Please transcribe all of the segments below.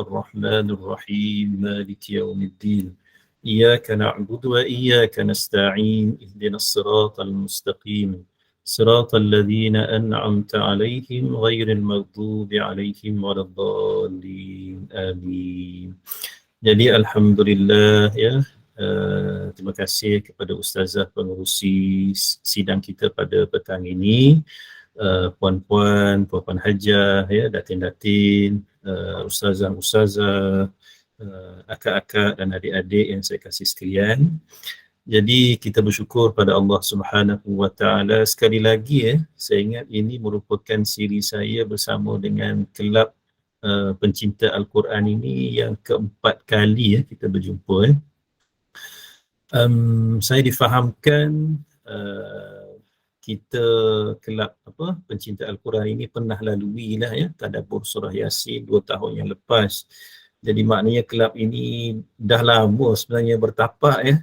الرحمن الرحيم مالك يوم الدين إياك نعبد وإياك نستعين اهدنا الصراط المستقيم صراط الذين أنعمت عليهم غير المغضوب عليهم ولا الضالين آمين. Jadi alhamdulillah ya, terima kasih kepada ustazah pengerusi sidang kita pada petang ini, puan-puan hajah ya, datin-datin, ustazah, akak-akak dan adik-adik yang saya kasih sekalian. Jadi kita bersyukur pada Allah Subhanahu wa taala sekali lagi ya. Saya ingat ini merupakan siri saya bersama dengan kelab pencinta Al-Quran ini yang keempat kali ya kita berjumpa ya. Saya difahamkan kita kelab pencinta Al-Quran ini pernah lalui lah ya tadabbur surah Yasin 2 tahun yang lepas. Jadi maknanya kelab ini dah lama sebenarnya bertapak ya.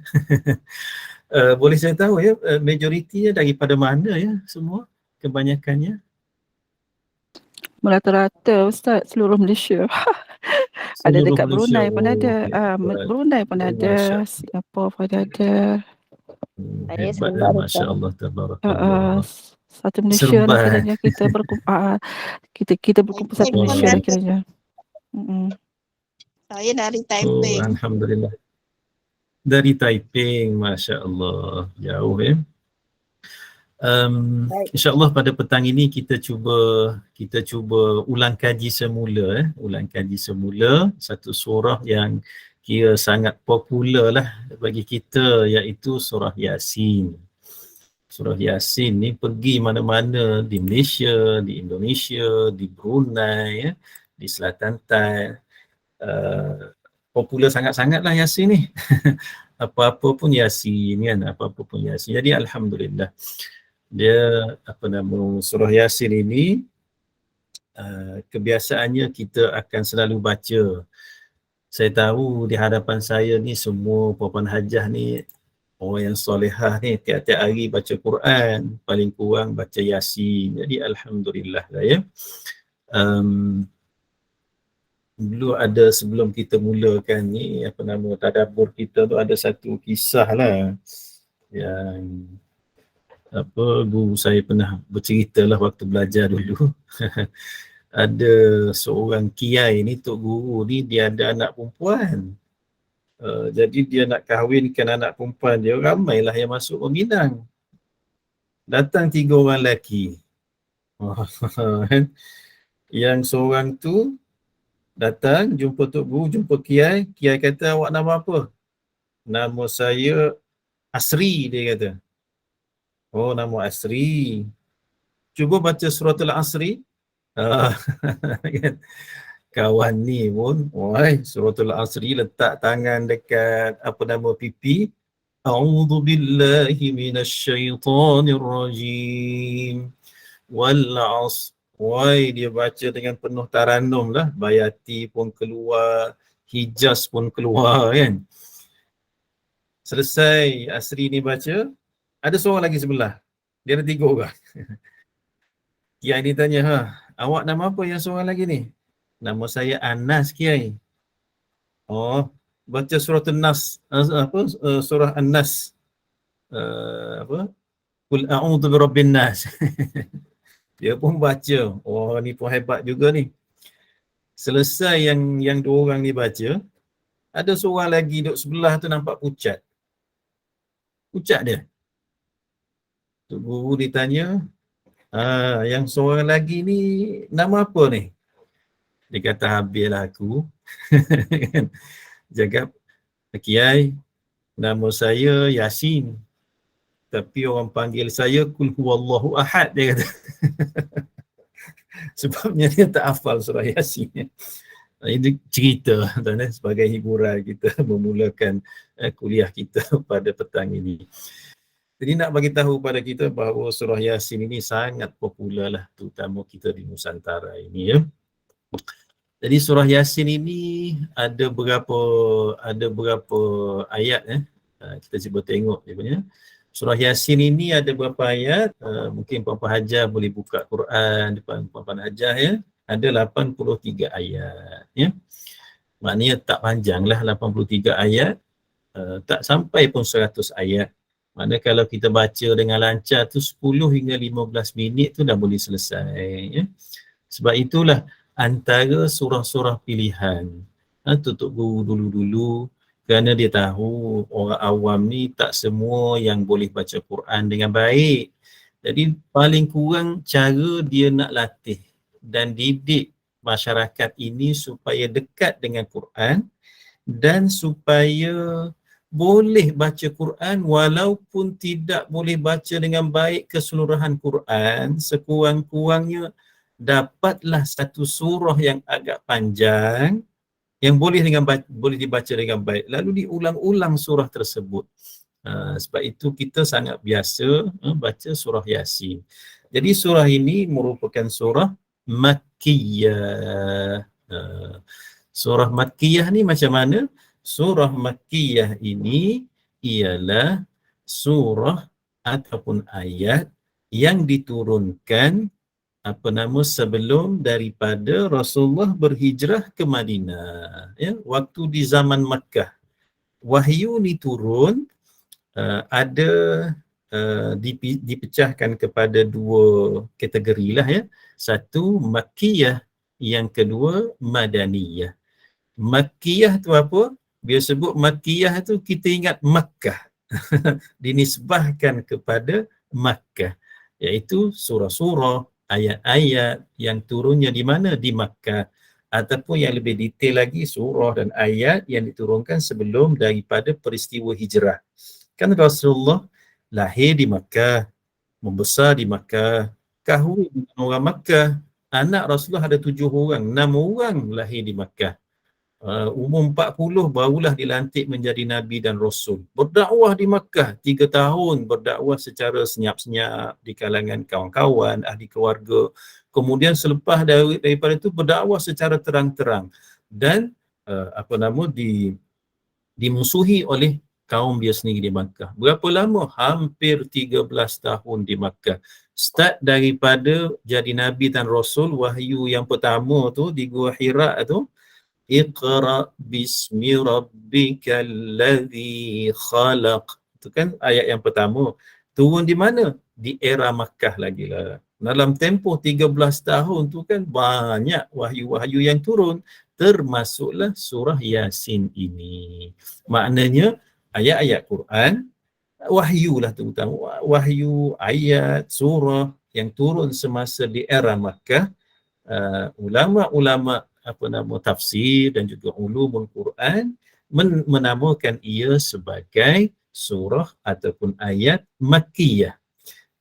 Boleh saya tahu ya majoritinya daripada mana ya semua kebanyakannya? Merata-rata Ustaz, seluruh Malaysia. Ada Seluruh dekat Malaysia. Brunei pun ada, Brunei pun ada, Masya Singapura pun ada. Saya hebatlah, Seremban, Masya Ustaz. Allah, tabarakallah. Satu Malaysia lah Seremban. kiranya kita berkumpul, kita berkumpul satu Saya pun Malaysia lah dari- kiranya. Saya dari Oh, Taipei. alhamdulillah. Dari Taiping, Masya Allah, jauh ya. InsyaAllah pada petang ini kita cuba ulang kaji semula satu surah yang kira sangat popular lah bagi kita, iaitu surah Yasin. Surah Yasin ni pergi mana-mana di Malaysia, di Indonesia, di Brunei, ya, di Selatan Thai. Popular sangat-sangatlah Yasin ni. Apa-apa pun Yasin kan, apa-apa pun Yasin. Jadi alhamdulillah. Dia surah Yasin ini kebiasaannya kita akan selalu baca. Saya tahu di hadapan saya ni semua puan hajah ni orang yang solehah ni tiap-tiap hari baca Quran, paling kurang baca Yasin. Jadi alhamdulillah lah ya. Dulu ada, sebelum kita mulakan ni tadabbur kita tu, ada satu kisah lah yang guru saya pernah bercerita lah waktu belajar dulu. Ada seorang kiai ni, tok guru ni, dia ada anak perempuan. Jadi dia nak kahwinkan anak perempuan dia, ramailah yang masuk meminang. Datang 3 orang lelaki. Yang seorang tu datang jumpa tok guru, jumpa kiai. Kiai kata, awak nama apa? Nama saya Asri, dia kata. Oh, nama Asri. Cuba baca suratul Asri. Kawan ni pun, suratul Asri, letak tangan dekat pipi. A'udzu billahi minasyaitonir rajim. Wal 'asr. Dia baca dengan penuh taranum lah. Bayati pun keluar, Hijaz pun keluar kan. Selesai Asri ni baca, ada seorang lagi sebelah. Dia ada 3 orang. Kiai ni tanya, awak nama apa yang seorang lagi ni? Nama saya Anas, Kiai. Oh, baca surah An-Nas, surah An-Nas. Qul a'udzu birabbin nas. Dia pun baca. Oh, ni pun hebat juga ni. Selesai yang 2 orang ni baca, ada seorang lagi duduk sebelah tu nampak pucat. Pucat dia. Tok guru ditanya, yang seorang lagi ni nama apa ni? Dia kata, habislah aku. Jaga Kiai, nama saya Yasin. Tapi orang panggil saya Qul huwallahu ahad, dia kata. Sebabnya dia tak hafal surah Yasin. Ini cerita sebagai hiburan kita memulakan kuliah kita pada petang ini. Jadi nak bagi tahu pada kita bahawa surah Yasin ini sangat popular lah, terutama kita di Nusantara ini ya. Jadi surah Yasin ini ada berapa ayat ya. Kita cuba tengok dia punya. Surah Yasin ini ada berapa ayat? Mungkin puan-puan hajah boleh buka Quran depan puan-puan hajah ya. Ada 83 ayat ya. Maknanya tak panjang lah 83 ayat, tak sampai pun 100 ayat. Mana kalau kita baca dengan lancar tu 10 hingga 15 minit tu dah boleh selesai. Ya? Sebab itulah antara surah-surah pilihan tutup guru dulu-dulu, kerana dia tahu orang awam ni tak semua yang boleh baca Quran dengan baik. Jadi paling kurang cara dia nak latih dan didik masyarakat ini supaya dekat dengan Quran dan supaya boleh baca Quran walaupun tidak boleh baca dengan baik keseluruhan Quran, sekurang-kurangnya dapatlah satu surah yang agak panjang yang boleh dibaca dengan baik, lalu diulang-ulang surah tersebut. Sebab itu kita sangat biasa baca surah Yasin. Jadi surah ini merupakan surah Makkiyah. Surah Makkiyah ni macam mana? Surah Makkiyah ini ialah surah ataupun ayat yang diturunkan sebelum daripada Rasulullah berhijrah ke Madinah. Ya, waktu di zaman Makkah. Wahyu ni turun ada dipecahkan kepada dua kategori lah ya. Satu Makkiyah, yang kedua Madaniyah. Makkiyah tu apa? Bila sebut Makkiyah tu kita ingat Makkah. Dinisbahkan kepada Makkah, iaitu surah-surah, ayat-ayat yang turunnya di mana? Di Makkah. Ataupun yang lebih detail lagi, surah dan ayat yang diturunkan sebelum daripada peristiwa hijrah. Kan Rasulullah lahir di Makkah, membesar di Makkah, kahwin dengan orang Makkah. Anak Rasulullah ada 7 orang, 6 orang lahir di Makkah. Umur 40 barulah dilantik menjadi Nabi dan Rasul. Berdakwah di Makkah 3 tahun, berdakwah secara senyap-senyap di kalangan kawan-kawan, ahli keluarga. Kemudian selepas daripada itu berdakwah secara terang-terang dan dimusuhi oleh kaum dia sendiri di Makkah. Berapa lama? Hampir 13 tahun di Makkah. Start daripada jadi Nabi dan Rasul, wahyu yang pertama tu di Gua Hira tu, Iqra bismi rabbikal ladzi khalaq. Itu kan ayat yang pertama. Turun di mana? Di era Makkah lagi lah. Dalam tempoh 13 tahun tu kan banyak wahyu-wahyu yang turun. Termasuklah surah Yasin ini. Maknanya ayat-ayat Quran, wahyu lah terutama. Wahyu, ayat, surah yang turun semasa di era Makkah. Ulama-ulama tafsir dan juga ulumul Quran menamakan ia sebagai surah ataupun ayat Makkiyah.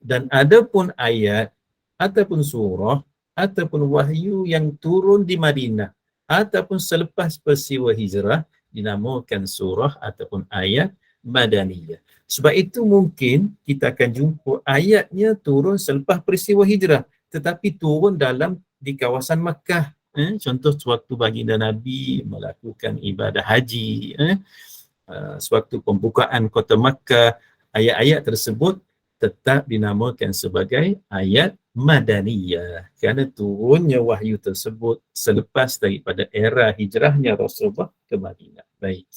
Dan adapun ayat ataupun surah ataupun wahyu yang turun di Madinah ataupun selepas peristiwa hijrah dinamakan surah ataupun ayat Madaniyah. Sebab itu mungkin kita akan jumpa ayatnya turun selepas peristiwa hijrah, tetapi turun di kawasan Makkah. Contoh sewaktu baginda Nabi melakukan ibadah haji, sewaktu pembukaan kota Makkah, ayat-ayat tersebut tetap dinamakan sebagai ayat Madaniyah kerana turunnya wahyu tersebut selepas daripada era hijrahnya Rasulullah ke Madinah. Baik.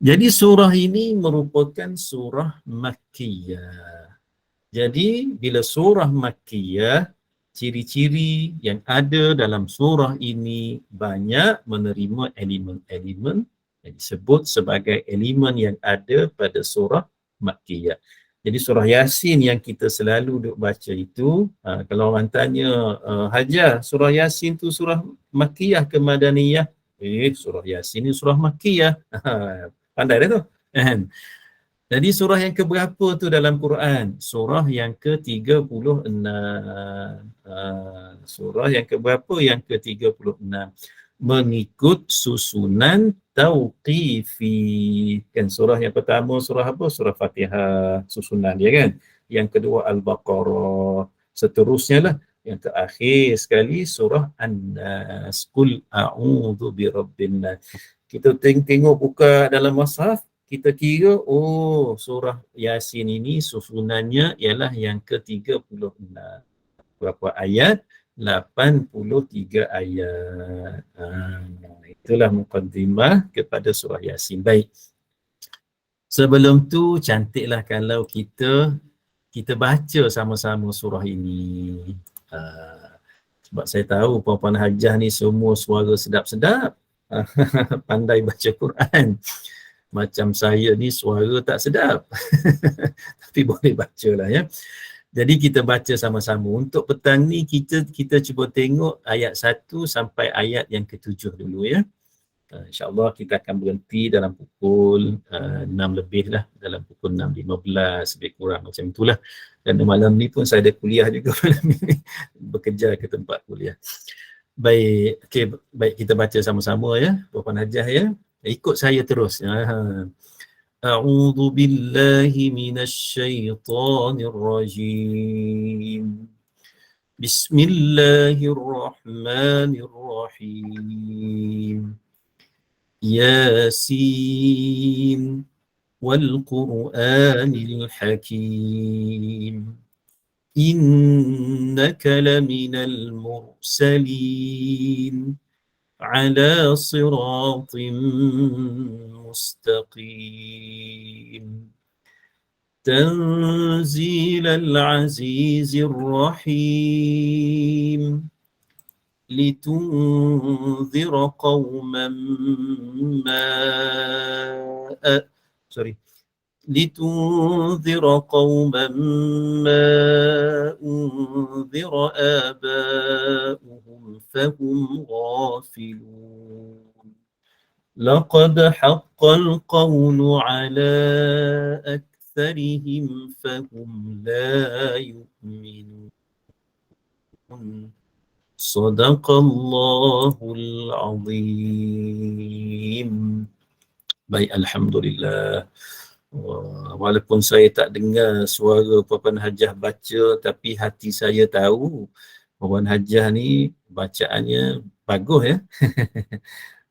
Jadi surah ini merupakan surah Makkiyah. Jadi bila surah Makkiyah, ciri-ciri yang ada dalam surah ini banyak menerima elemen-elemen yang disebut sebagai elemen yang ada pada surah Makkiyah. Jadi surah Yasin yang kita selalu duk baca itu, kalau orang tanya, Hajar, surah Yasin tu surah Makkiyah ke Madaniyah? Surah Yasin ni surah Makkiyah. Pandai dah tu. Jadi surah yang keberapa tu dalam Quran? Surah yang ke-36. Surah yang keberapa? Yang ke-36. Mengikut susunan tauqifi. Kan surah yang pertama surah apa? Surah Fatihah, susunan dia kan. Yang kedua Al-Baqarah. Seterusnya lah. Yang terakhir sekali surah An-Nas. Qul a'udzu birabbin nas. Kita tengok buka dalam mushaf, kita kira, surah Yasin ini susunannya ialah yang ke-36. Berapa ayat? 83 ayat. Itulah muqaddimah kepada surah Yasin. Baik. Sebelum tu cantiklah kalau kita baca sama-sama surah ini. Sebab saya tahu puan-puan hajah ni semua suara sedap-sedap. Pandai baca Quran. Macam saya ni suara tak sedap. Tapi boleh baca lah ya. Jadi kita baca sama-sama. Untuk petang ni kita cuba tengok ayat 1 sampai ayat yang ke-7 dulu ya. InsyaAllah kita akan berhenti dalam pukul 6 lebih lah. Dalam pukul 6.15 lebih kurang macam itulah. Dan malam ni pun saya ada kuliah juga malam ni. Bekerja ke tempat kuliah. Baik, okay, baik kita baca sama-sama ya. Puan Hajah ya. Ikut saya terus. A'udzu billahi minasy syaithanir rajim. Bismillahirrahmanirrahim. Yasin wal Qur'anil Hakim. Innaka laminal mursalin ala siratin mustaqim. Tanzilal azizir rahim. لتنذر قوما ما أنذر آباؤهم فهم غافلون لقد حق القول على أكثرهم فهم لا يؤمنون Sadaqallahul Azim. Baik, Alhamdulillah. Walaupun saya tak dengar suara Puan Hajah baca, tapi hati saya tahu Puan Hajah ni bacaannya bagus ya.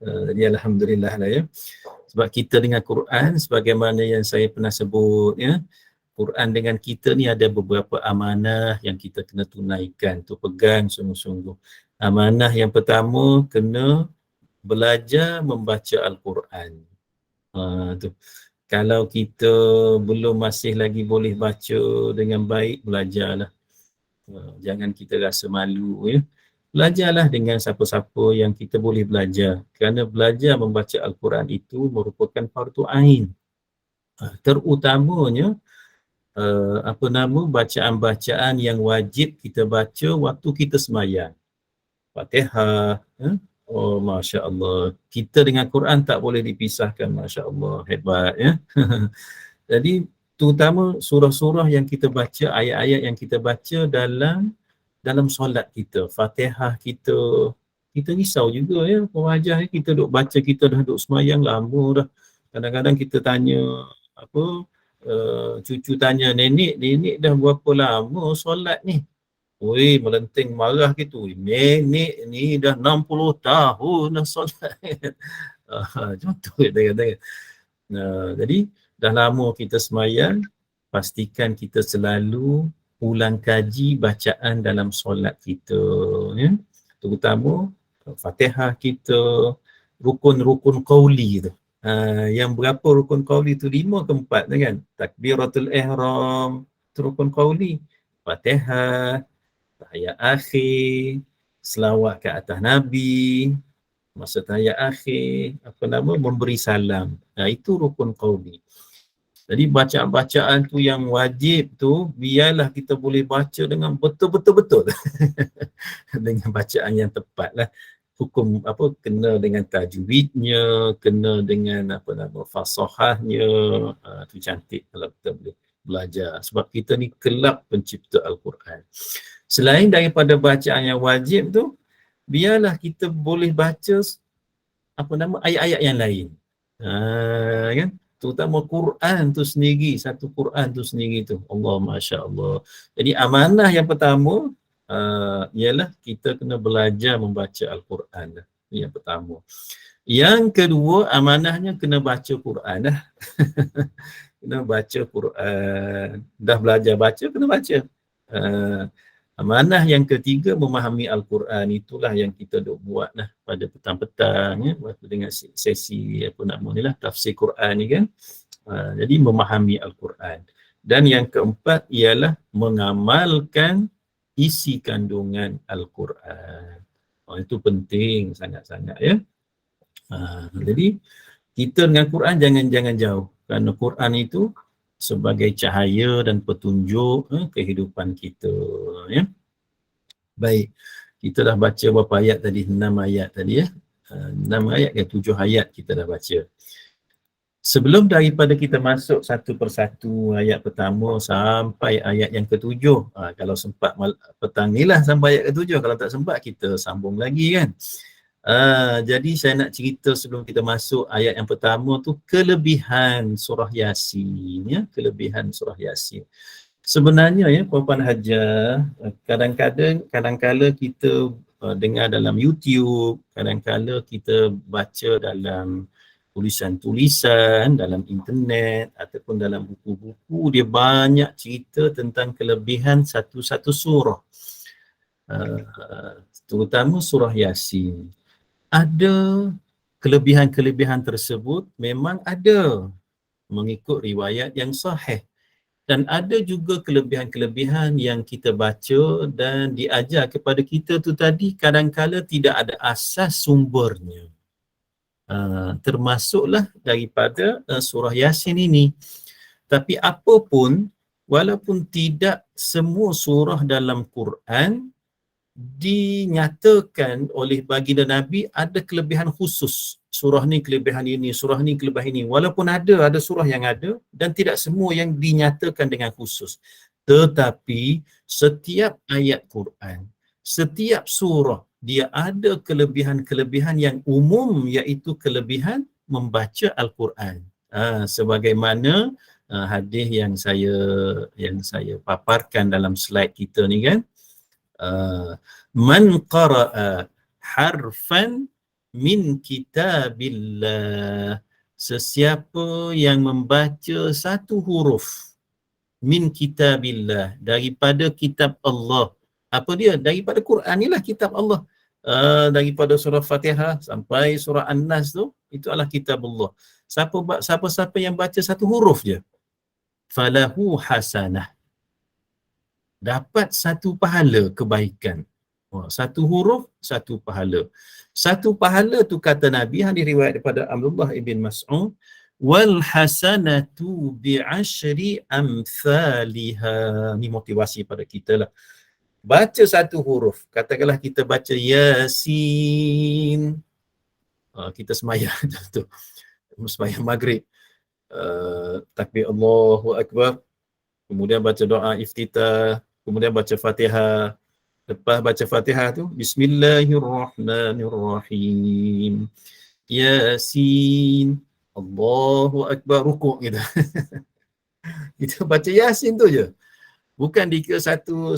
Jadi Alhamdulillah lah ya. Sebab kita dengan Quran, sebagaimana yang saya pernah sebut ya, Quran dengan kita ni ada beberapa amanah yang kita kena tunaikan, tu pegang sungguh-sungguh. Amanah yang pertama, kena belajar membaca Al-Quran. Tu. Kalau kita belum masih lagi boleh baca dengan baik, belajarlah. Jangan kita rasa malu ya. Belajarlah dengan siapa-siapa yang kita boleh belajar. Kerana belajar membaca Al-Quran itu merupakan fardu ain. Terutamanya bacaan-bacaan yang wajib kita baca waktu kita semayang. Fatihah. Oh, Masya Allah. Kita dengan Quran tak boleh dipisahkan. Masya Allah. Hebat ya. Jadi, terutama surah-surah yang kita baca, ayat-ayat yang kita baca dalam solat kita. Fatihah kita risau juga ya. Wajah kita duk baca, kita dah duk semayang lama dah. Kadang-kadang kita tanya, cucu tanya, nenek dah berapa lama solat ni? Oi, melenting marah gitu. Nenek ni dah 60 tahun dah solat. Contoh kata-kata. Jadi dah lama kita semayang, pastikan kita selalu ulang kaji bacaan dalam solat kita ya. Terutama Fatihah kita, rukun-rukun qauli tu. Yang berapa rukun qauli tu? 5 ke 4 kan? Takbiratul ihram, tu rukun qauli. Fatihah, tahiyat akhir, selawat ke atas Nabi, masa tahiyat akhir, memberi salam. Itu rukun qauli. Jadi bacaan-bacaan tu yang wajib tu, biarlah kita boleh baca dengan betul-betul. Dengan bacaan yang tepat lah. Hukum kena dengan tajwidnya, kena dengan fasahahnya. Tu cantik kalau kita boleh belajar. Sebab kita ni kelab pencipta Al-Quran. Selain daripada bacaan yang wajib tu, biarlah kita boleh baca ayat-ayat yang lain. Kan? Terutama Quran tu sendiri, satu Quran tu sendiri tu. Allah, Masya Allah. Jadi amanah yang pertama, ialah kita kena belajar membaca Al-Quran. Yang pertama. Yang kedua, amanahnya kena baca Quran lah. Kena baca Quran. Dah belajar baca, kena baca. Amanah yang ketiga, memahami Al-Quran. Itulah yang kita duk buat lah pada petang-petang ya, waktu dengan sesi apa nama ni lah, tafsir Quran ni kan. Jadi memahami Al-Quran. Dan yang keempat ialah mengamalkan isi kandungan Al-Quran. Itu penting sangat-sangat ya. Jadi kita dengan Quran jangan jauh, kerana Quran itu sebagai cahaya dan petunjuk kehidupan kita ya. Baik, kita dah baca berapa ayat tadi? 6 ayat tadi ya. 6 ayat ke 7 ayat kita dah baca. Sebelum daripada kita masuk satu persatu ayat pertama sampai ayat yang ketujuh, kalau sempat petang ni lah sampai ayat ketujuh, kalau tak sempat kita sambung lagi kan. Jadi saya nak cerita sebelum kita masuk ayat yang pertama tu, kelebihan surah Yasin ya, kelebihan surah Yasin. Sebenarnya ya puan-puan hajar, kadang-kala kita dengar dalam YouTube, kadang-kala kita baca dalam tulisan-tulisan, dalam internet ataupun dalam buku-buku, dia banyak cerita tentang kelebihan satu-satu surah, terutama surah Yasin. Ada kelebihan-kelebihan tersebut, memang ada mengikut riwayat yang sahih, dan ada juga kelebihan-kelebihan yang kita baca dan diajar kepada kita tu tadi kadang-kala tidak ada asas sumbernya. Termasuklah daripada surah Yasin ini. Tapi apapun, walaupun tidak semua surah dalam Quran dinyatakan oleh baginda Nabi ada kelebihan khusus. Surah ni kelebihan ini, surah ni kelebihan ini. Walaupun ada surah yang ada, dan tidak semua yang dinyatakan dengan khusus. Tetapi setiap ayat Quran, setiap surah, dia ada kelebihan-kelebihan yang umum, iaitu kelebihan membaca Al-Quran. Sebagaimana hadis yang saya paparkan dalam slide kita ni kan. Man qara'a harfan min kitabillah, sesiapa yang membaca satu huruf min kitabillah, daripada kitab Allah. Apa dia? Daripada Quran ni lah kitab Allah. Daripada surah Fatihah sampai surah An-Nas tu, itu adalah kitab Allah. Siapa-siapa yang baca satu huruf je, falahu hasanah, dapat satu pahala kebaikan. Satu huruf, satu pahala. Satu pahala tu kata Nabi, hadis riwayat daripada Abdullah ibn Mas'ud, wal hasanatu bi'ashri amthaliha. Ni motivasi pada kita lah. Baca satu huruf, katakanlah kita baca Yasin, kita semayang tu, semayang maghrib, takbir Allahu Akbar, kemudian baca doa iftitah, kemudian baca Fatihah. Lepas baca Fatihah tu, Bismillahirrahmanirrahim, Yasin, Allahu Akbar, rukuk kita. Kita baca Yasin tu je. Bukan dikira satu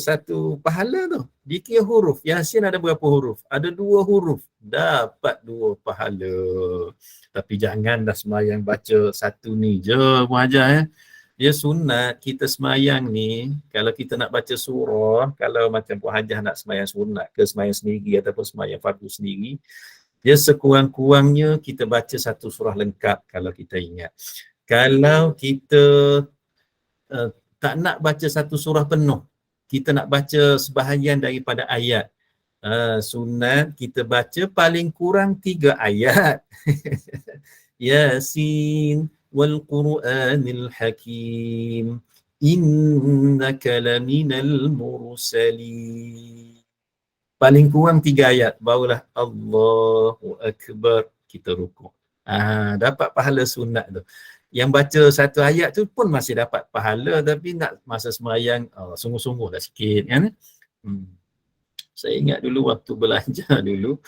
pahala tu. Dikira huruf. Yasin ada berapa huruf? Ada 2 huruf. Dapat 2 pahala. Tapi janganlah semayang baca satu ni je, Muhajar ya. Dia sunat kita semayang ni, kalau kita nak baca surah, kalau macam Puan Hajah nak semayang sunat ke semayang sendiri ataupun semayang fardu sendiri, dia sekurang-kurangnya kita baca satu surah lengkap kalau kita ingat. Kalau kita tak nak baca satu surah penuh, kita nak baca sebahagian daripada ayat, sunat kita baca paling kurang 3 ayat. Yasin wal Qur'anil Hakim, innaka laminal mursalin. Paling kurang 3 ayat, barulah Allahu Akbar, kita rukuk. Dapat pahala sunat tu. Yang baca satu ayat tu pun masih dapat pahala, tapi nak masa semayang sungguh-sungguh lah sikit kan. Saya ingat dulu waktu belajar dulu,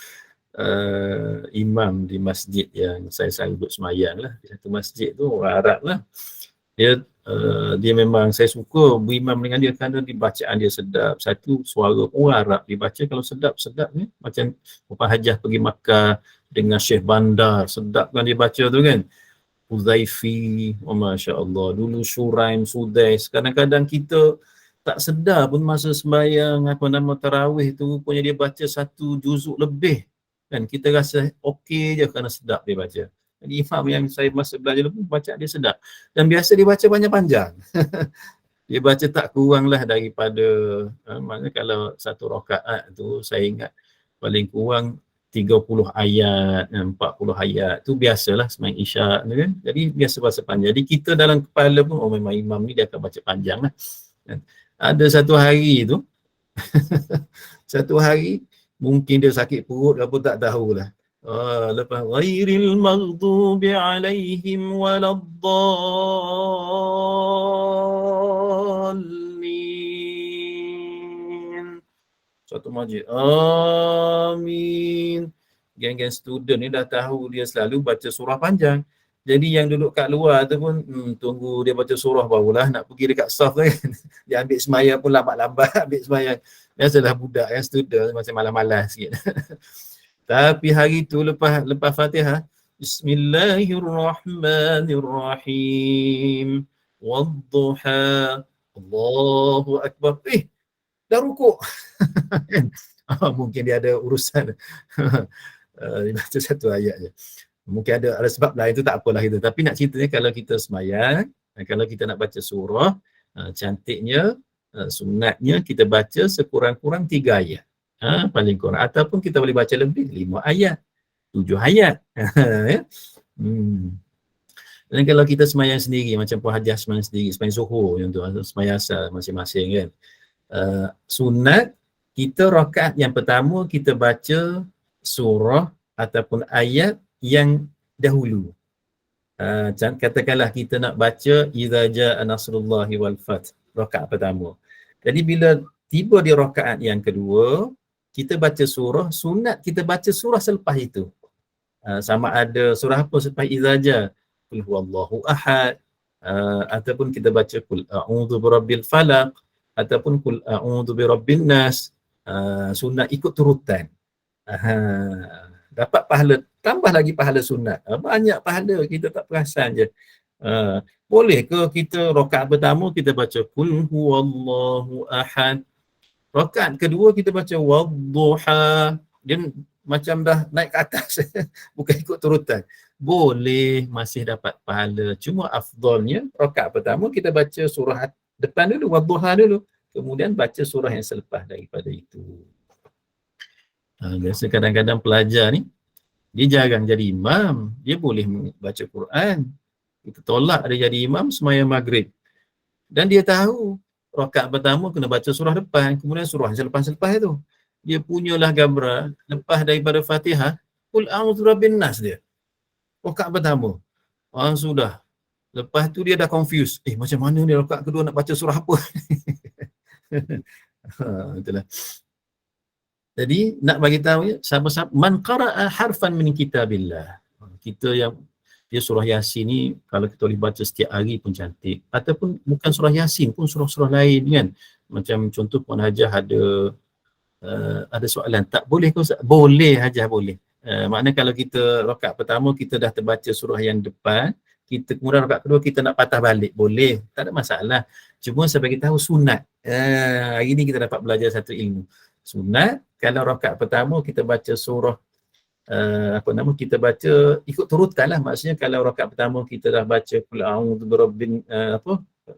imam di masjid yang saya selalu duduk semayang lah, di satu masjid tu orang Arab lah. Dia memang saya suka berimam dengan dia kerana bacaan dia sedap. Satu, suara orang Arab dibaca kalau sedap-sedap ni, macam Puan Hajah pergi Makkah dengan Syekh Bandar, sedap kan dia baca tu kan. Huzaifi, Masya Allah, dulu Shuraim, Sudais. Kadang-kadang kita tak sedar pun masa sembahyang tarawih tu rupanya dia baca 1 juzuk lebih. Kan kita rasa okey je kerana sedap dia baca. Jadi imam yang saya masa belajar dulu baca dia sedap. Dan biasa dia baca panjang-panjang. Dia baca tak kurang lah daripada, maknanya kalau 1 rakaat tu saya ingat paling kurang 30 ayat, 40 ayat tu biasalah sembahyang isyak tu kan. Jadi biasa baca panjang. Jadi kita dalam kepala pun, oh memang imam ni dia akan baca panjang lah. Ada satu hari tu, satu hari mungkin dia sakit perut apa tak tahulah. Lepas ghairil maghdubi alaihim waladdallin. Satu majlis, amin. Geng-geng student ni dah tahu dia selalu baca surah panjang. Jadi yang duduk kat luar tu pun tunggu dia baca surah barulah nak pergi dekat saf tu kan. Dia ambil sembahyang pun lambat-lambat ambil sembahyang. Biasalah budak yang student macam malas-malas sikit. Tapi hari tu lepas Fatihah, Bismillahirrahmanirrahim. Wadduha. Allahu akbar. Dah rukuk. Mungkin dia ada urusan. Dia baca 1 ayat je. Mungkin ada sebab lain tu tak apalah itu. Tapi nak ceritanya kalau kita sembahyang, kalau kita nak baca surah, cantiknya, sunatnya kita baca sekurang-kurang 3 ayat. Paling kurang. Ataupun kita boleh baca lebih, 5 ayat, 7 ayat. Dan kalau kita sembahyang sendiri, macam Puan Hajah sembahyang sendiri, sembahyang zuhur yang tu, sembahyang asar masing-masing kan. Sunat, kita rakaat yang pertama kita baca surah ataupun ayat yang dahulu. Katakanlah kita nak baca idza jaa nasrullahi wal fath, rakaat pertama. Jadi bila tiba di rakaat yang kedua, kita baca surah, sunat kita baca surah selepas itu. Sama ada surah apa selepas idza jaa, qul huwallahu ahad, ataupun kita baca qul a'udzu birabbil falaq, ataupun qul a'udzu birabbin nas. Sunat ikut turutan. Dapat pahala, tambah lagi pahala sunat. Banyak pahala, kita tak perasan je. Boleh ke kita rakaat pertama kita baca qul huwallahu ahad, rakaat kedua kita baca wadduha, dia macam dah naik ke atas. Bukan ikut turutan. Boleh, masih dapat pahala. Cuma afdalnya rakaat pertama kita baca surah depan dulu, wadduha dulu, kemudian baca surah yang selepas daripada itu. Biasa kadang-kadang pelajar ni, dia jarang jadi imam, dia boleh baca Quran. Kita tolak dia jadi imam sembahyang maghrib. Dan dia tahu, rakaat pertama kena baca surah depan, kemudian surah yang selepas-selepas itu. Dia punyalah gambar, lepas daripada Fatihah, Qul a'udzu birabbin nas dia. Rakaat pertama. Sudah. Lepas tu dia dah confused. Macam mana ni rakaat kedua nak baca surah apa? Itulah. Jadi nak bagi tahu ya, sama-sama man qara'a harfan min kitabillah. Kita yang dia surah Yasin ni kalau kita boleh baca setiap hari pun cantik. Ataupun bukan surah Yasin pun surah-surah lain kan. Macam contoh Puan Hajah ada soalan, tak boleh ke Ustaz? Boleh Hajah, boleh. Maknanya kalau kita rakaat pertama kita dah terbaca surah yang depan, kita kemudian rakaat kedua kita nak patah balik, boleh, tak ada masalah. Cuma saya bagi tahu sunat. Hari ni kita dapat belajar satu ilmu. Sunat, kalau rakaat pertama kita baca surah kita baca ikut turutan lah. Maksudnya kalau rakaat pertama kita dah baca qul a'udzu birabbin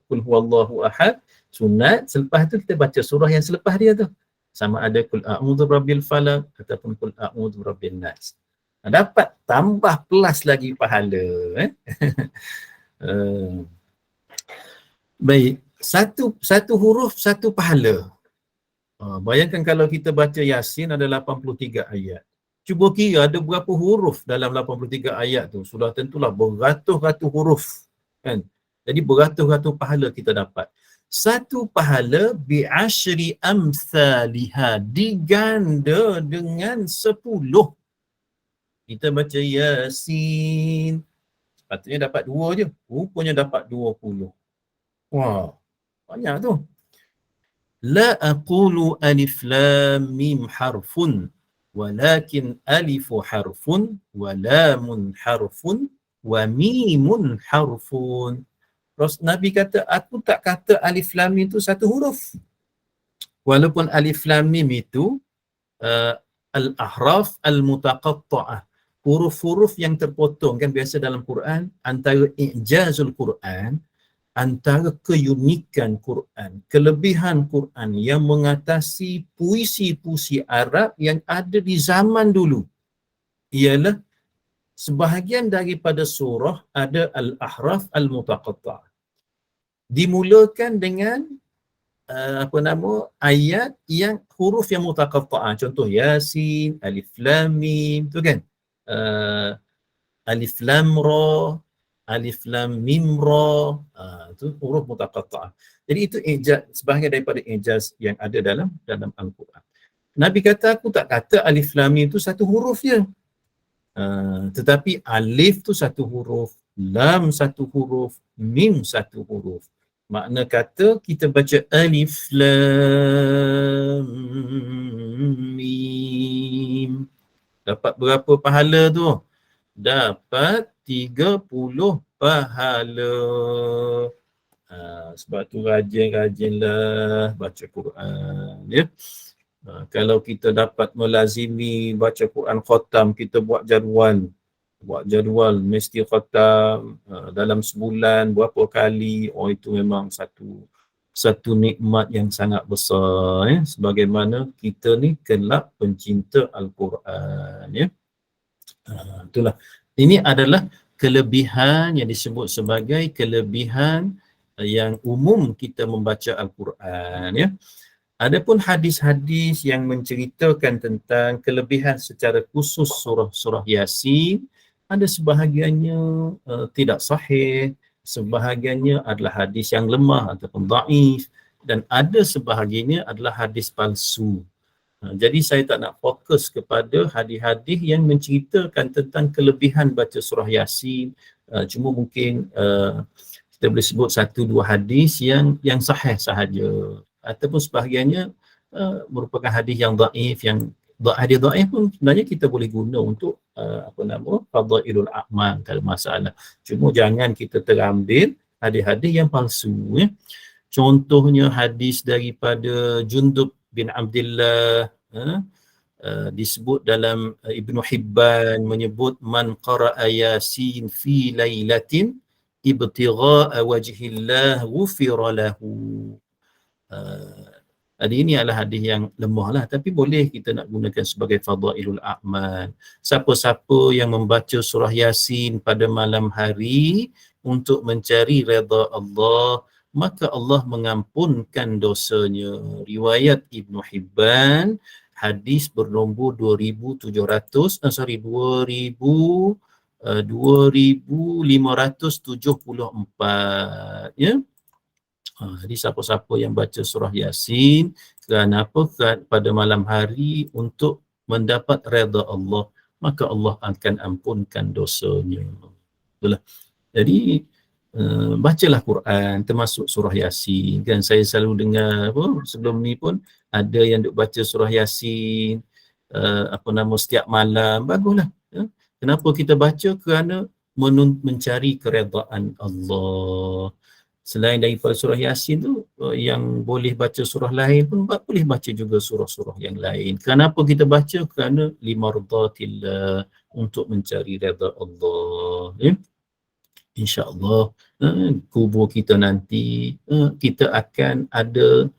qul huwallahu ahad, sunat selepas tu kita baca surah yang selepas dia tu. Sama ada qul a'udzu birabbil falaq ataupun qul a'udzu birabbin nas. Dapat tambah plus lagi pahala. Baik, satu huruf satu pahala. Bayangkan kalau kita baca Yasin ada 83 ayat. Cuba kira ada berapa huruf dalam 83 ayat tu. Sudah tentulah beratus-ratus huruf. Kan? Jadi beratus-ratus pahala kita dapat. Satu pahala bi'ashri amthaliha, diganda dengan 10. Kita baca Yasin, sepatutnya dapat 2 je. Rupanya dapat 20. Wah, banyak tu. La aqulu alif lam mim harfun walakin alifu harfun wa lamun harfun wa mimun harfun. Nabi kata, aku tak kata alif lam mim itu satu huruf. Walaupun alif lam mim itu al-ahraf al-mutaqatta'ah, huruf-huruf yang terpotong. Kan biasa dalam Quran, antara i'jazul Quran, antara keunikan Quran, kelebihan Quran yang mengatasi puisi-puisi Arab yang ada di zaman dulu, ialah sebahagian daripada surah ada al-ahraf al-mutaqatta'ah. Dimulakan dengan ayat yang huruf yang mutaqatta'ah. Contoh Yasin, Alif Lam Mim, tu kan. Alif Lam Ra, Alif Lam Mim Ra, itu huruf mutaqatta'ah. Jadi itu ijaz, sebahagian daripada ijaz yang ada dalam Al-Quran. Nabi kata, aku tak kata Alif Lam Mim itu satu huruf je. Tetapi alif tu satu huruf, lam satu huruf, mim satu huruf. Makna kata kita baca alif lam mim, dapat berapa pahala tu? Dapat 30 pahala. Sebab tu rajin-rajinlah baca Quran, ya. Kalau kita dapat melazimi baca Quran khatam, kita buat jadual mesti khatam dalam sebulan berapa kali. Itu memang satu nikmat yang sangat besar, ya. Sebagaimana kita ni kelak pencinta Al-Quran, ya. Itulah, ini adalah kelebihan yang disebut sebagai kelebihan yang umum kita membaca Al-Quran, ya. Adapun hadis-hadis yang menceritakan tentang kelebihan secara khusus surah Yasin, ada sebahagiannya tidak sahih, sebahagiannya adalah hadis yang lemah ataupun dhaif, dan ada sebahagiannya adalah hadis palsu. Jadi saya tak nak fokus kepada hadis-hadis yang menceritakan tentang kelebihan baca surah Yasin. Cuma mungkin kita boleh sebut satu dua hadis yang sahih sahaja, ataupun sebahagiannya merupakan hadis yang dhaif. Yang hadis dhaif pun sebenarnya kita boleh guna untuk fadailul a'mal kalau masalah. Cuma jangan kita terambil hadis-hadis yang palsu, ya. Contohnya hadis daripada Jundub bin Abdullah, disebut dalam Ibnu Hibban, menyebut man qara'a Yasin fi lailatin ibtigha'a wajhillah ghufira lahu. Ini adalah hadis yang lemah lah, tapi boleh kita nak gunakan sebagai fadailul a'mal. Siapa-siapa yang membaca surah Yasin pada malam hari untuk mencari redha Allah, maka Allah mengampunkan dosanya. Riwayat Ibnu Hibban, hadis bernombor 2574, ya. Jadi siapa-siapa yang baca surah Yasin kerana apa? Pada malam hari untuk mendapat redha Allah, maka Allah akan ampunkan dosanya. Itulah. Jadi bacalah Quran, termasuk surah Yasin. Kan saya selalu dengar sebelum ni pun ada yang duk baca surah Yasin setiap malam. Baguslah, ya. Kenapa kita baca? Kerana mencari keredaan Allah. Selain daripada surah Yasin tu, yang boleh baca surah lain pun boleh baca juga surah-surah yang lain. Kenapa kita baca? Kerana limardatillah, untuk mencari redha Allah, ya. InsyaAllah kubur kita nanti, kita akan ada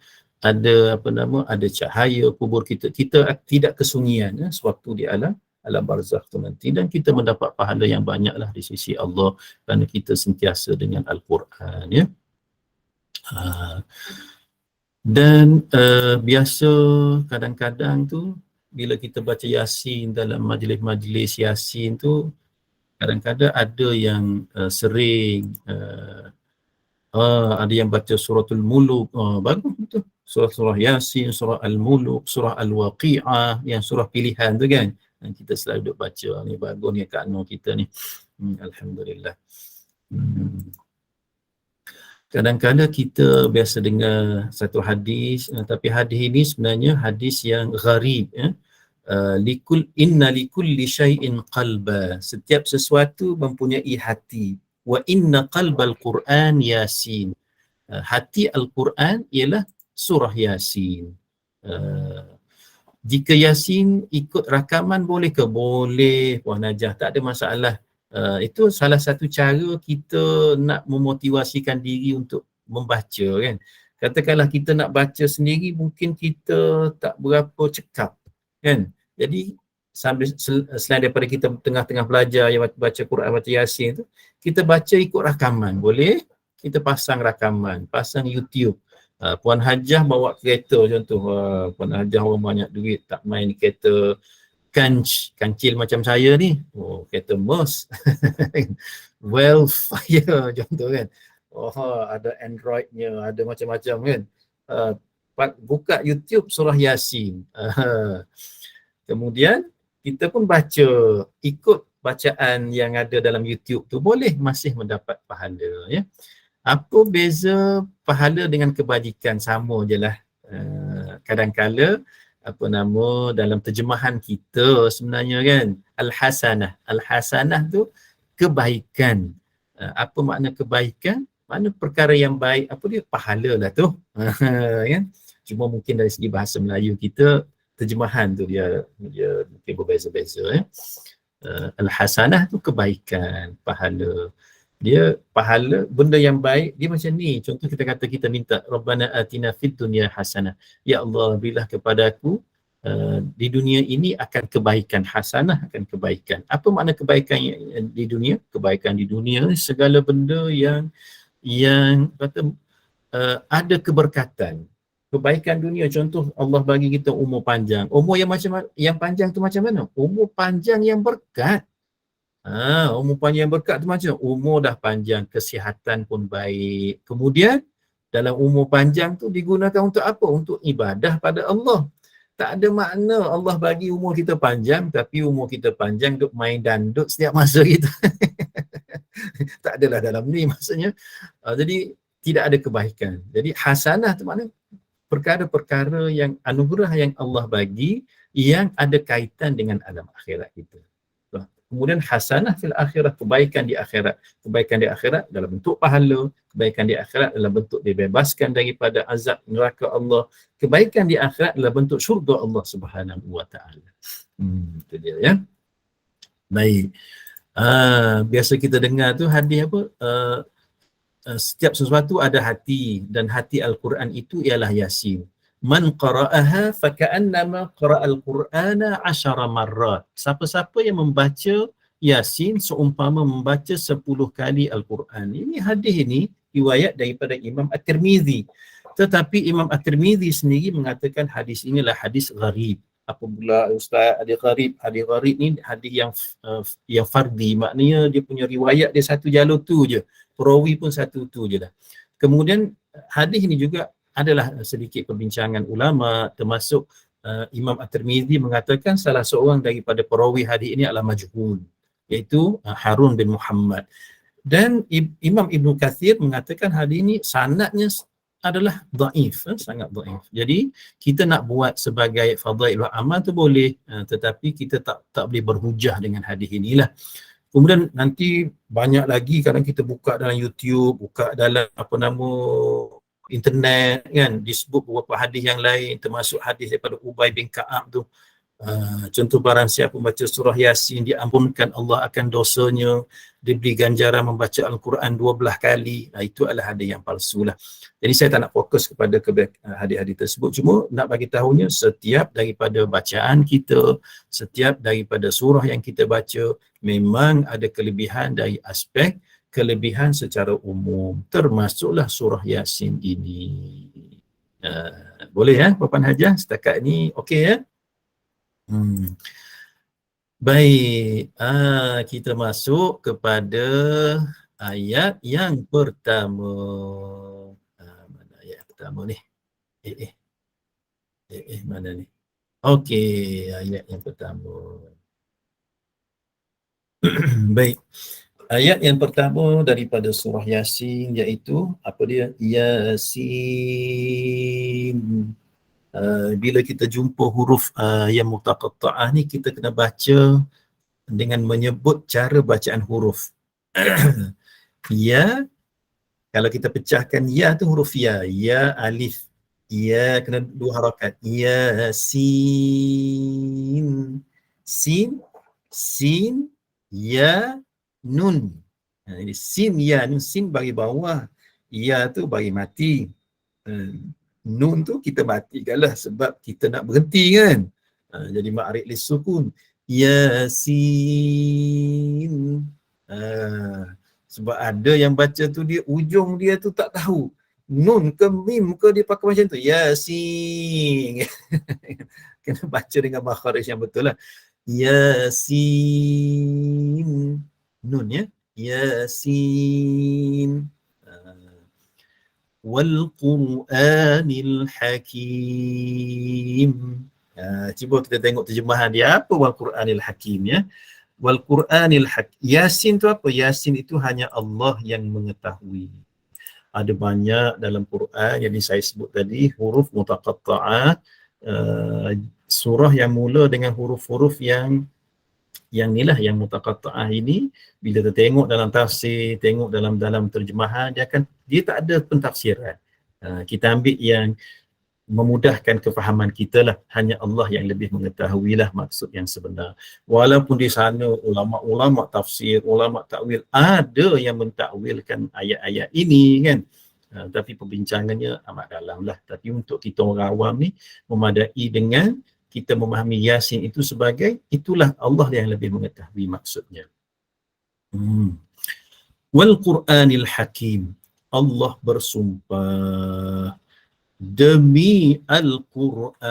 cahaya kubur kita. Kita tidak kesunyian, sewaktu di alam barzakh tu nanti, dan kita mendapat pahala yang banyaklah di sisi Allah kerana kita sentiasa dengan Al-Quran, ya. Dan biasa kadang-kadang tu bila kita baca Yasin dalam majlis-majlis Yasin tu, kadang-kadang ada yang sering ada yang baca suratul Muluk. Bagus betul, surah Yasin, surah Al-Muluk, surah Al-Waqi'ah, yang surah pilihan tu kan, dan kita selalu duk baca. Ni bagus ni Kak Nur kita ni. Alhamdulillah. Kadang-kadang kita biasa dengar satu hadis, tapi hadis ini sebenarnya hadis yang gharib, ya. Inna likulli syai'in qalba, setiap sesuatu mempunyai hati. wa inna qalbal Quran Yasin. Hati Al-Quran ialah surah Yasin. Jika Yasin ikut rakaman boleh ke? Boleh, Puan Najah, tak ada masalah. Itu salah satu cara kita nak memotivasikan diri untuk membaca kan. Katakanlah kita nak baca sendiri, mungkin kita tak berapa cekap kan. Jadi selain daripada kita tengah-tengah belajar yang baca Quran, baca Yasin tu, kita baca ikut rakaman. Boleh? Kita pasang rakaman, pasang YouTube. Puan Hajah bawa kereta contoh, Puan Hajah orang banyak duit, tak main kereta kancil macam saya ni. Kereta Merc. Wildfire contoh kan. Ada Android-nya, ada macam-macam kan. Buka YouTube surah Yasin. Kemudian kita pun baca ikut bacaan yang ada dalam YouTube tu, boleh masih mendapat pahala ya. Apa beza pahala dengan kebajikan? Sama je lah. Kadang-kala dalam terjemahan kita sebenarnya kan, Al-Hasanah tu kebaikan. Apa makna kebaikan? Makna perkara yang baik, pahala lah tu. Kan? Cuma mungkin dari segi bahasa Melayu kita, terjemahan tu dia mungkin berbeza-beza ya. Al-Hasanah tu kebaikan, pahala. Dia pahala, benda yang baik, dia macam ni. Contoh kita kata kita minta, Rabbana atina fid dunya hasanah. Ya Allah, berilah kepadaku di dunia ini akan kebaikan, hasanah akan kebaikan. Apa makna kebaikan di dunia? Kebaikan di dunia, segala benda yang kata ada keberkatan. Kebaikan dunia, contoh Allah bagi kita umur panjang. Umur yang panjang tu macam mana? Umur panjang yang berkat. Umur panjang yang berkat tu macam umur dah panjang, kesihatan pun baik. Kemudian dalam umur panjang tu digunakan untuk apa? Untuk ibadah pada Allah. Tak ada makna Allah bagi umur kita panjang tapi umur kita panjang duk main dandut setiap masa kita. Tak adalah dalam ni maksudnya. Jadi tidak ada kebaikan. Jadi hasanah tu makna perkara-perkara yang anugerah yang Allah bagi yang ada kaitan dengan alam akhirat kita. Kemudian hasanah fil akhirat, kebaikan di akhirat. Kebaikan di akhirat dalam bentuk pahala, kebaikan di akhirat dalam bentuk dibebaskan daripada azab neraka Allah. Kebaikan di akhirat dalam bentuk syurga Allah Subhanahu wa taala. Itu dia ya. Baik. Biasa kita dengar tu hadis apa? Setiap sesuatu ada hati, dan hati Al-Quran itu ialah Yasin. Man qara'aha faka'annama qara'al Qur'ana 10 marrat. Siapa-siapa yang membaca Yasin seumpama membaca 10 kali Al-Quran. Ini hadis ini riwayat daripada Imam At-Tirmizi. Tetapi Imam At-Tirmizi sendiri mengatakan hadis inilah hadis gharib. Apabila Ustaz hadis gharib ni hadis yang fardi, maknanya dia punya riwayat dia satu jalur tu je. Perawi pun satu tu je dah. Kemudian hadis ini juga adalah sedikit perbincangan ulama, termasuk Imam At-Tirmizi mengatakan salah seorang daripada perawi hadis ini adalah majhul, iaitu Harun bin Muhammad. Dan Imam Ibn Kathir mengatakan hadis ini sanadnya adalah dhaif, sangat dhaif. Jadi kita nak buat sebagai fadail amal tu boleh, tetapi kita tak boleh berhujah dengan hadis inilah. Kemudian nanti banyak lagi kadang kita buka dalam YouTube, buka dalam internet kan, disebut beberapa hadis yang lain, termasuk hadis daripada Ubay bin Ka'ab tu. Contoh, barang siapa membaca surah Yasin diampunkan Allah akan dosanya, diberi ganjaran membaca Al-Quran 12 kali. Itu adalah hadis yang palsu lah. Jadi saya tak nak fokus kepada hadis-hadis tersebut, cuma nak bagi tahunya setiap daripada bacaan kita, setiap daripada surah yang kita baca memang ada kelebihan dari aspek kelebihan secara umum, termasuklah surah Yasin ini. Boleh ya Puan Hajah? Setakat ni okey ya? Baik, kita masuk kepada ayat yang pertama. Mana ayat pertama ni? Mana ni? Okey, ayat yang pertama. Baik. Ayat yang pertama daripada surah Yasin iaitu apa dia? Yasin. Bila kita jumpa huruf yang mutaqatta'ah ni, kita kena baca dengan menyebut cara bacaan huruf. Ya, kalau kita pecahkan ya tu huruf ya. Ya alif. Ya kena 2 harakat. Ya sin. Sin. Sin. Ya nun. Jadi sin ya nun, sin bagi bawah. Ya tu bagi mati. Nun tu kita matikanlah sebab kita nak berhenti kan. Jadi ma'arik lis sukun. Yasin. Sebab ada yang baca tu dia ujung dia tu tak tahu. Nun ke mim ke dia pakai macam tu. Yasin. Kena baca dengan makharij yang betul lah. Yasin. Nun ya. Yasin. Wal Qur'anil Hakim. Cuba kita tengok terjemahan dia. Apa Wal Qur'anil Hakim ya? Wal Qur'anil Hakim. Yasin tu apa? Yasin itu hanya Allah yang mengetahui. Ada banyak dalam Quran yang saya sebut tadi, huruf mutaqatta'ah, surah yang mula dengan huruf-huruf yang inilah yang mutaqatta'ah ini, bila kita tengok dalam tafsir, tengok dalam terjemahan, dia tak ada pentafsiran. Kita ambil yang memudahkan kefahaman kita lah. Hanya Allah yang lebih mengetahui lah maksud yang sebenar. Walaupun di sana ulama-ulama tafsir, ulama takwil, ada yang mentakwilkan ayat-ayat ini kan. Tapi perbincangannya amat dalam lah. Tapi untuk kita orang awam ni, memadai dengan kita memahami Yasin itu sebagai, itulah Allah yang lebih mengetahui maksudnya. Wal Qur'anil Hakim. Allah bersumpah demi Al-Quran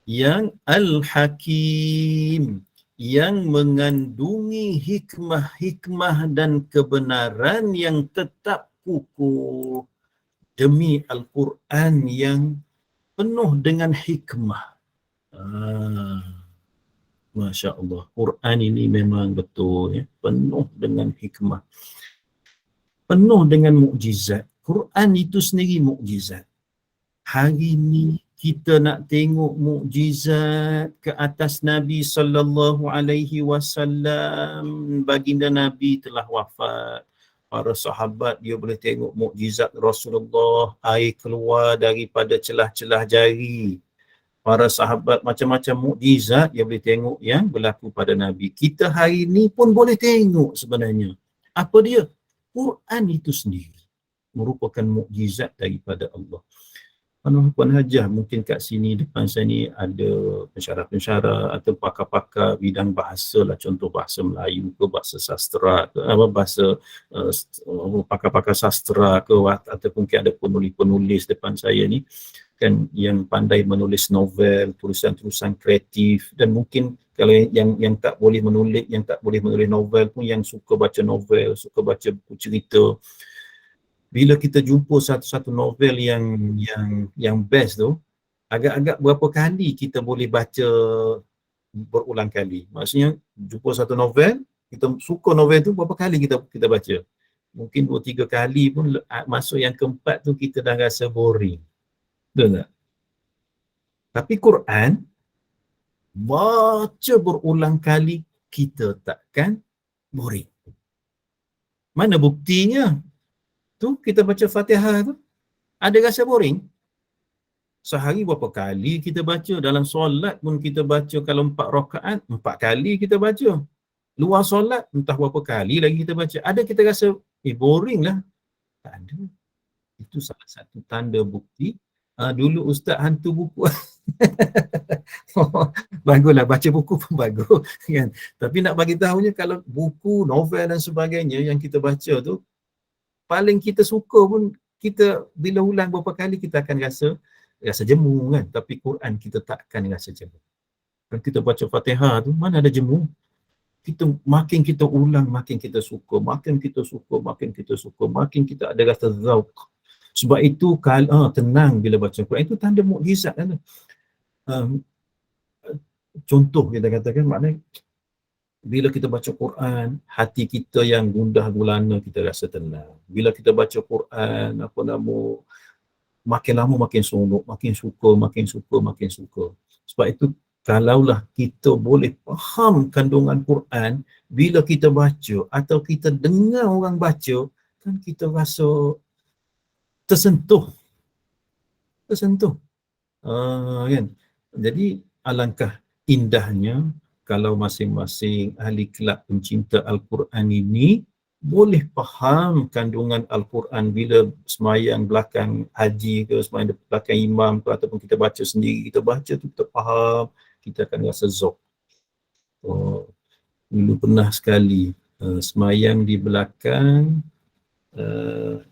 yang Al-Hakim, yang mengandungi hikmah-hikmah dan kebenaran yang tetap kukuh. Demi Al-Quran yang penuh dengan hikmah. Masya Allah, Quran ini memang betul ya, penuh dengan hikmah, penuh dengan mukjizat. Quran itu sendiri mukjizat. Hari ini kita nak tengok mukjizat ke atas Nabi sallallahu alaihi wasallam. Baginda Nabi telah wafat. Para sahabat dia boleh tengok mukjizat Rasulullah, air keluar daripada celah-celah jari. Para sahabat macam-macam mukjizat dia boleh tengok yang berlaku pada Nabi. Kita hari ini pun boleh tengok sebenarnya. Apa dia? Quran itu sendiri merupakan mukjizat daripada Allah. Puan Hajah, mungkin kat sini depan saya ni ada pensyarah-pensyarah atau pakar-pakar bidang bahasa lah, contoh bahasa Melayu ke, bahasa sastra ke, bahasa pakar-pakar sastra ke, ataupun mungkin ada penulis-penulis depan saya ni kan yang pandai menulis novel, tulisan-tulisan kreatif, dan mungkin kalau yang tak boleh menulis, novel pun yang suka baca novel, suka baca buku cerita. Bila kita jumpa satu novel yang best tu, agak-agak berapa kali kita boleh baca berulang kali. Maksudnya jumpa satu novel, kita suka novel tu, berapa kali kita baca. Mungkin 2-3 kali pun, masuk yang keempat tu kita dah rasa boring. Betul tak? Tapi Quran, baca berulang kali kita takkan boring. Mana buktinya? Tu kita baca Fatihah tu, ada rasa boring? Sehari berapa kali kita baca? Dalam solat pun kita baca, kalau 4 rakaat, 4 kali kita baca. Luar solat, entah berapa kali lagi kita baca. Ada kita rasa, boring lah? Tak ada. Itu salah satu tanda bukti. Dulu ustaz hantu buku. Baguslah, baca buku pun bagus kan. Tapi nak bagi tahunya, kalau buku, novel dan sebagainya yang kita baca tu, paling kita suka pun, kita bila ulang berapa kali kita akan rasa jemu kan. Tapi Quran kita takkan rasa jemu. Kalau kita baca Fatihah tu, mana ada jemu? Makin kita ulang, makin kita suka, makin kita ada rasa zauq. Sebab itu tenang bila baca Quran, itu tanda mukjizat kan. Contoh kita katakan, maknanya bila kita baca Quran, hati kita yang gundah gulana kita rasa tenang. Bila kita baca Quran, makin lama makin seronok, makin suka. Sebab itu kalaulah kita boleh faham kandungan Quran bila kita baca atau kita dengar orang baca, kan kita rasa tersentuh. Kan? Jadi alangkah indahnya kalau masing-masing ahli kelab pencinta Al-Quran ini boleh faham kandungan Al-Quran bila semayang belakang haji ke, semayang belakang imam ke, ataupun kita baca sendiri, kita baca tu kita faham, kita akan rasa zauq. Dulu pernah sekali semayang di belakang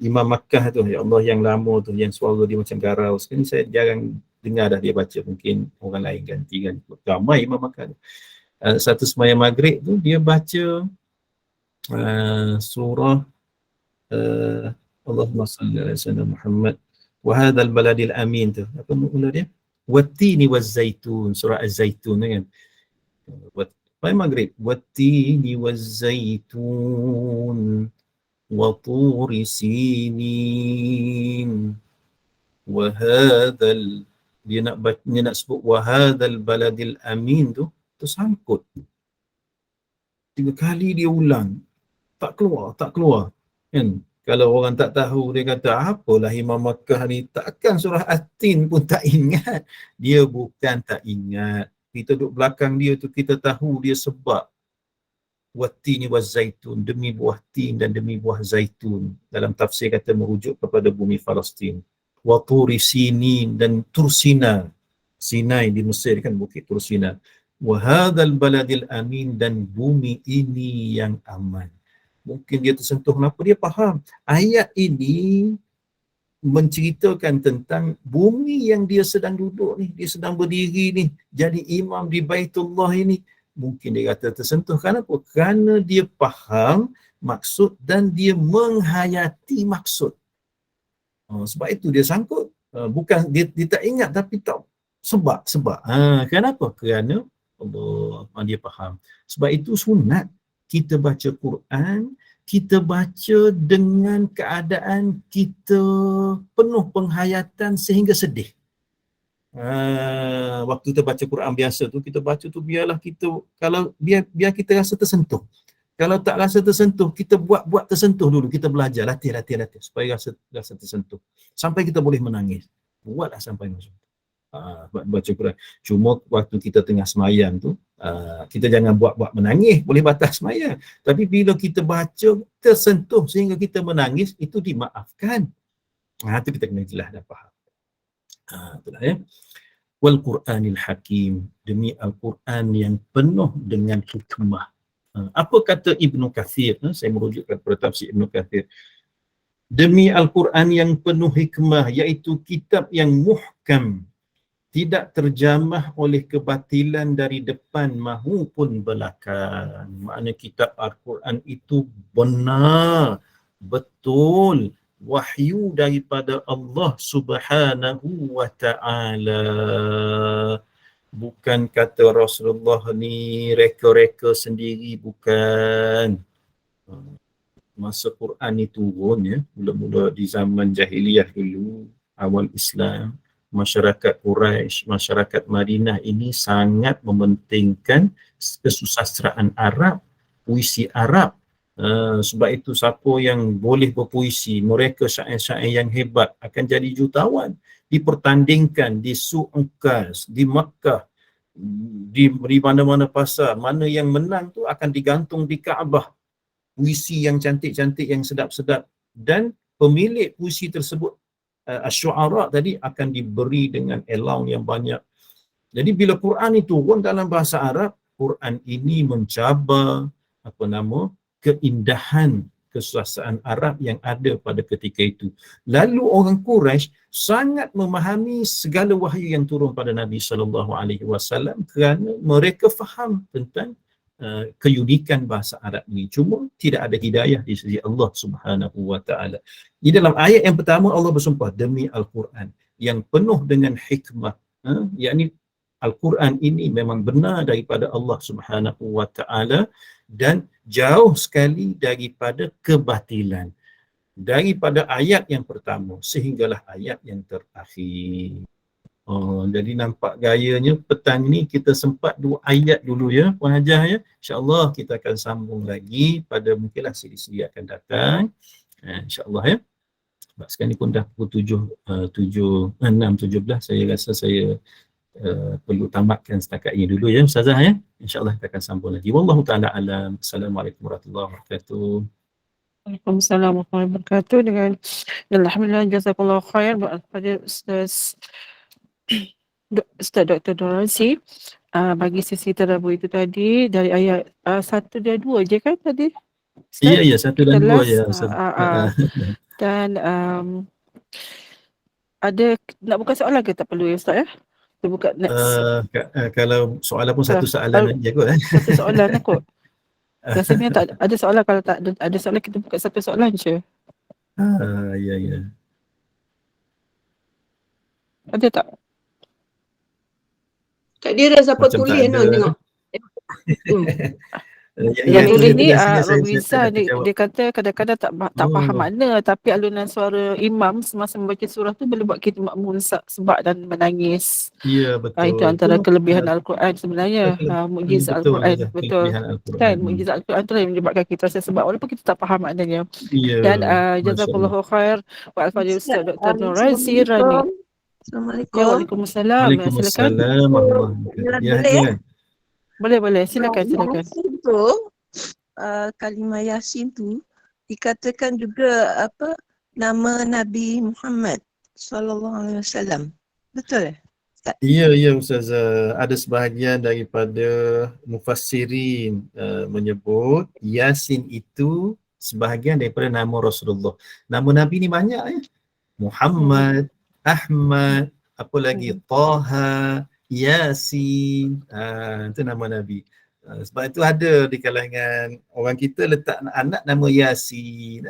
Imam Makkah tu, ya Allah yang lama tu, yang suara dia macam garau. Sekarang saya jarang dengar dah dia baca, mungkin orang lain ganti kan. Ramai Imam Makkah tu. Satu semayang maghrib tu dia baca surah Allahumma salli ala sayyidina Muhammad wa hadzal baladil amin tu. Apa mula dia? Wattini wazzaitun, surah Az-Zaitun kan. Semayang maghrib, wattini wazzaitun wa turi sinin wa hadzal, dia nak sebut wa hadzal baladil amin tu tersangkut. 3 kali dia ulang, tak keluar kan. Kalau orang tak tahu, dia kata apalah Imam Makkah ni, takkan surah At-Tin pun tak ingat. Dia bukan tak ingat, kita duduk belakang dia tu, kita tahu dia sebab wattini wazzaitun, demi buah tin dan demi buah zaitun. Dalam tafsir kata merujuk kepada bumi Palestin. Wa turi sinin, dan Tursina, Sinai di Mesir kan, bukit Tursina. Wa hadzal baladil amin, dan bumi ini yang aman. Mungkin dia tersentuh, kenapa dia faham ayat ini menceritakan tentang bumi yang dia sedang duduk ni, dia sedang berdiri ni, jadi imam di Baitullah ini. Mungkin dia kata tersentuh, kenapa? Kerana dia faham maksud dan dia menghayati maksud. Sebab itu dia sangkut. Bukan dia tak ingat, tapi tak sebab. Kenapa? Kerana Allah, dia faham. Sebab itu sunat kita baca Quran, kita baca dengan keadaan kita penuh penghayatan sehingga sedih. Waktu kita baca Quran biasa tu, kita baca tu biarlah kita, kalau biar kita rasa tersentuh. Kalau tak rasa tersentuh, kita buat tersentuh dulu, kita belajar, latih supaya rasa tersentuh. Sampai kita boleh menangis. Buatlah sampai masuk. Baca Quran. Cuma waktu kita tengah semayang tu, kita jangan buat menangis, boleh batal semayang. Tapi bila kita baca tersentuh sehingga kita menangis, itu dimaafkan. Itu kita kena jelas dan faham. Itulah ya. Wal Quranil Hakim, demi Al-Quran yang penuh dengan hikmah. Apa kata Ibnu Kathir? Saya merujuk kepada tafsir Ibnu Kathir. Demi Al-Quran yang penuh hikmah, iaitu kitab yang muhkam, tidak terjamah oleh kebatilan dari depan maupun belakang. Maknanya kitab Al-Quran itu benar, betul, wahyu daripada Allah Subhanahu wa ta'ala. Bukan kata Rasulullah ni reka-reka sendiri, bukan. Masa Quran ni turun ya, mula-mula di zaman jahiliyah dulu, awal Islam, masyarakat Quraisy, masyarakat Madinah ini sangat mementingkan kesusastraan Arab, puisi Arab. Sebab itu siapa yang boleh berpuisi, mereka syair-syair yang hebat akan jadi jutawan. Dipertandingkan di Suq Uqas, di Makkah, di mana-mana pasar. Mana yang menang tu akan digantung di Kaabah. Puisi yang cantik-cantik, yang sedap-sedap. Dan pemilik puisi tersebut, Asy-Syu'ara tadi, akan diberi dengan allowance yang banyak. Jadi bila Quran itu turun dalam bahasa Arab, Quran ini mencabar keindahan kesusastraan Arab yang ada pada ketika itu. Lalu orang Quraisy sangat memahami segala wahyu yang turun pada Nabi SAW kerana mereka faham tentang keunikan bahasa Arab ini. Cuma tidak ada hidayah di sisi Allah Subhanahu wa ta'ala. Di dalam ayat yang pertama Allah bersumpah demi Al-Quran yang penuh dengan hikmah, yakni Al-Quran ini memang benar daripada Allah Subhanahu wa ta'ala dan jauh sekali daripada kebatilan. Daripada ayat yang pertama sehinggalah ayat yang terakhir. Jadi nampak gayanya petang ni kita sempat 2 ayat dulu ya Puan Hajah ya. InsyaAllah kita akan sambung lagi pada mungkinlah siri-siri akan datang. InsyaAllah ya. Sebab sekarang ni pun dah pukul 6.17, saya rasa saya perlu tamatkan setakat ini dulu ya Ustazah ya. InsyaAllah kita akan sambung lagi. Wallahu ta'ala alam. Assalamualaikum warahmatullahi wabarakatuh. Waalaikumsalam warahmatullahi wabarakatuh. Dengan alhamdulillah jazakallahu khair kepada Ustaz Dr. Norazee bagi sesi tadabbur itu tadi dari ayat 1 dan 2 je kan tadi? Ustaz? Ya 1 dan 2 ya Ustaz. Dan ada nak buka soalan ke tak perlu ya Ustaz ya? Kita buka next. Kalau soalan pun satu soalan aja kot. Satu soalan kot. Rasanya tak ada soalan, kalau tak ada soalan kita buka satu soalan je. Ya. Ada tak? Tak dia dah siapa Macam tulis tak ada. tengok. Yang tulis ni saya Robiza dia kata kadang-kadang tak faham makna, tapi alunan suara imam semasa membaca surah tu boleh buat kita makmum sebab dan menangis. Ya betul. Itu antara kelebihan Al-Quran sebenarnya. Mukjizat Al-Quran. Betul. Kan mukjizat Al-Quran tu yang menyebabkan kita rasa sebab walaupun kita tak faham maknanya. Dan jazakallahu khair wa al-fadhil Ustaz Dr. Norazee Rani. Assalamualaikum. Waalaikumsalam. Waalaikumsalam warahmatullahi wabarakatuh. Boleh. Silakan. Yasin tu, kalimah Yasin tu dikatakan juga nama Nabi Muhammad sallallahu alaihi wasallam. Betul? Ya Ustazah, ada sebahagian daripada mufassirin menyebut Yasin itu sebahagian daripada nama Rasulullah. Nama Nabi ni banyak ya. Muhammad, Ahmad, apa lagi, Taha, Yasin, itu nama Nabi. Sebab itu ada di kalangan orang kita letak anak nama Yasin.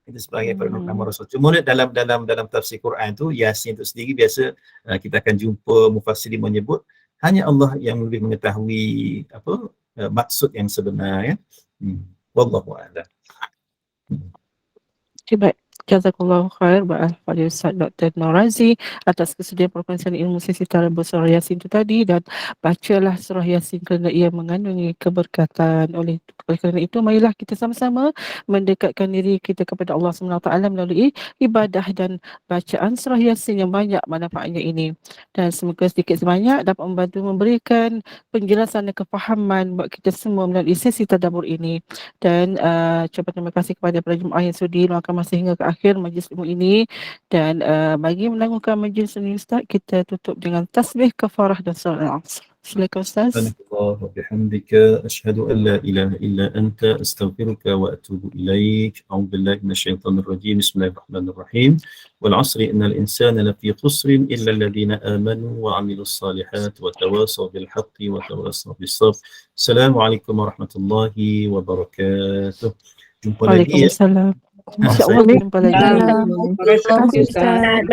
Itu sebagai nama Rasul. Cuma dalam tafsir Quran tu Yasin tu sendiri biasa kita akan jumpa mufassirin menyebut hanya Allah yang lebih mengetahui maksud yang sebenar ya. Wallahu a'lam. Baik. Jazakallahu khair kepada Ustaz Dr. Norazee atas kesediaan perkongsian ilmu sesi tadabbur surah Yasin itu tadi, dan bacalah surah Yasin kerana ia mengandungi keberkatan. Oleh kerana itu marilah kita sama-sama mendekatkan diri kita kepada Allah SWT melalui ibadah dan bacaan surah Yasin yang banyak manfaatnya ini, dan semoga sedikit sebanyak dapat membantu memberikan penjelasan dan kefahaman buat kita semua melalui sesi tadabbur ini. Dan ucapan terima kasih kepada para jemaah yang sudi luangkan masa hingga ke akhir majlis ilmu ini, dan bagi menangguhkan majlis ini Ustaz, kita tutup dengan tasbih kafarah dan surah Al-Asr. Silakan Ustaz. Subhanallah wa bihamdika asyhadu an la ilaha illa anta astaghfiruka wa atubu ilaik. A'udzu billahi minasyaitonir rajim. Bismillahirrahmanirrahim. Wal 'asri innal insana lafi khusrin illa alladhina amanu wa 'amilus solihat wa tawasaw bil haqqi wa tawasaw bis sabr. Assalamualaikum warahmatullahi wabarakatuh. Jumpa lagi ya. Waalaikumsalam. InsyaAllah jumpa lagi. Terima kasih Ustaz.